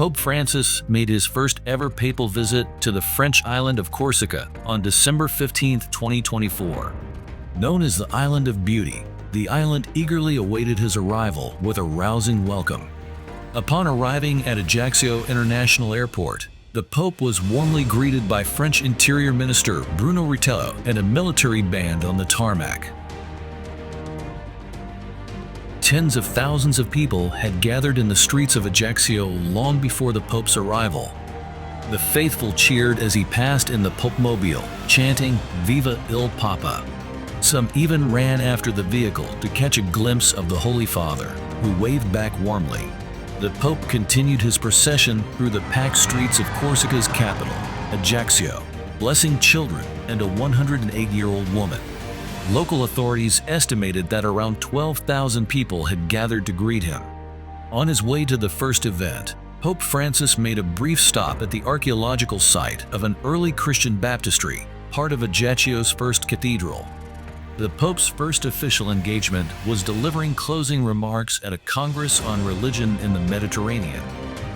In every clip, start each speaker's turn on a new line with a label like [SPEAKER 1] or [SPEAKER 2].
[SPEAKER 1] Pope Francis made his first ever papal visit to the French island of Corsica on December 15, 2024. Known as the Island of Beauty, the island eagerly awaited his arrival with a rousing welcome. Upon arriving at Ajaccio International Airport, the Pope was warmly greeted by French Interior Minister Bruno Retailleau and a military band on the tarmac. Tens of thousands of people had gathered in the streets of Ajaccio long before the Pope's arrival. The faithful cheered as he passed in the Popemobile, chanting "Viva il Papa." Some even ran after the vehicle to catch a glimpse of the Holy Father, who waved back warmly. The Pope continued his procession through the packed streets of Corsica's capital, Ajaccio, blessing children and a 108-year-old woman. Local authorities estimated that around 12,000 people had gathered to greet him. On his way to the first event, Pope Francis made a brief stop at the archaeological site of an early Christian baptistry, part of Ajaccio's first cathedral. The Pope's first official engagement was delivering closing remarks at a Congress on Religion in the Mediterranean.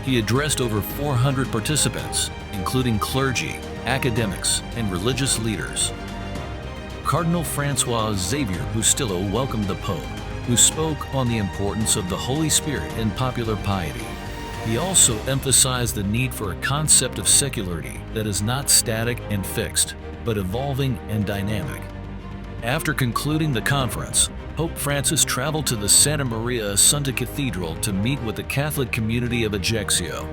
[SPEAKER 1] He addressed over 400 participants, including clergy, academics, and religious leaders. Cardinal Francois Xavier Bustillo welcomed the Pope, who spoke on the importance of the Holy Spirit in popular piety. He also emphasized the need for a concept of secularity that is not static and fixed, but evolving and dynamic. After concluding the conference, Pope Francis traveled to the Santa Maria Assunta Cathedral to meet with the Catholic community of Ajaccio.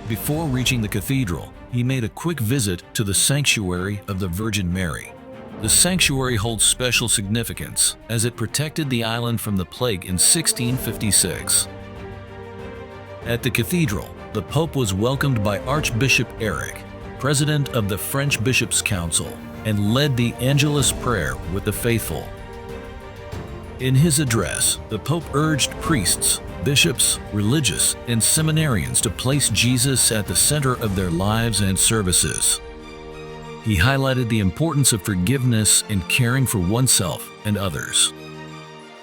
[SPEAKER 1] Before reaching the cathedral, he made a quick visit to the Sanctuary of the Virgin Mary. The sanctuary holds special significance as it protected the island from the plague in 1656. At the cathedral, the Pope was welcomed by Archbishop Eric, president of the French Bishops' Council, and led the Angelus prayer with the faithful. In his address, the Pope urged priests, bishops, religious, and seminarians to place Jesus at the center of their lives and services. He highlighted the importance of forgiveness and caring for oneself and others.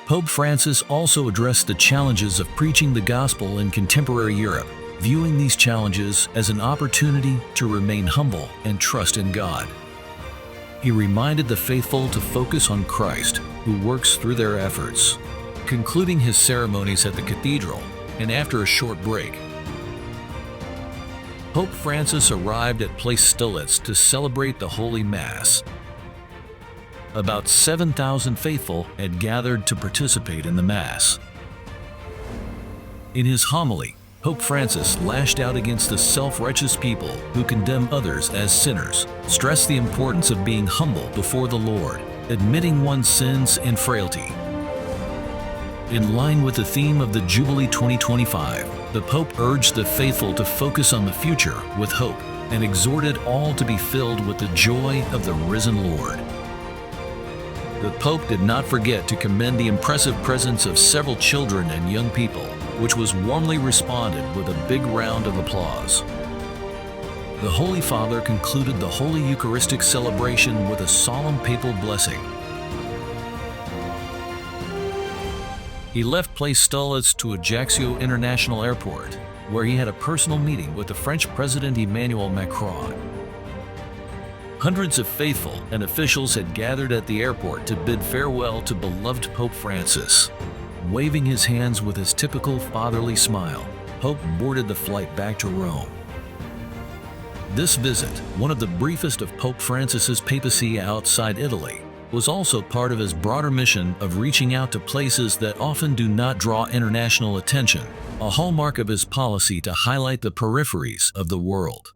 [SPEAKER 1] Pope Francis also addressed the challenges of preaching the gospel in contemporary Europe, viewing these challenges as an opportunity to remain humble and trust in God. He reminded the faithful to focus on Christ, who works through their efforts. Concluding his ceremonies at the cathedral, and after a short break, Pope Francis arrived at Place Stolitz to celebrate the Holy Mass. About 7,000 faithful had gathered to participate in the Mass. In his homily, Pope Francis lashed out against the self-righteous people who condemn others as sinners, stressed the importance of being humble before the Lord, admitting one's sins and frailty. In line with the theme of the Jubilee 2025, the Pope urged the faithful to focus on the future with hope and exhorted all to be filled with the joy of the risen Lord. The Pope did not forget to commend the impressive presence of several children and young people, which was warmly responded with a big round of applause. The Holy Father concluded the Holy Eucharistic celebration with a solemn papal blessing. He left Place Stolitz to Ajaccio International Airport, where he had a personal meeting with the French President Emmanuel Macron. Hundreds of faithful and officials had gathered at the airport to bid farewell to beloved Pope Francis. Waving his hands with his typical fatherly smile, Pope boarded the flight back to Rome. This visit, one of the briefest of Pope Francis's papacy outside Italy, was also part of his broader mission of reaching out to places that often do not draw international attention, a hallmark of his policy to highlight the peripheries of the world.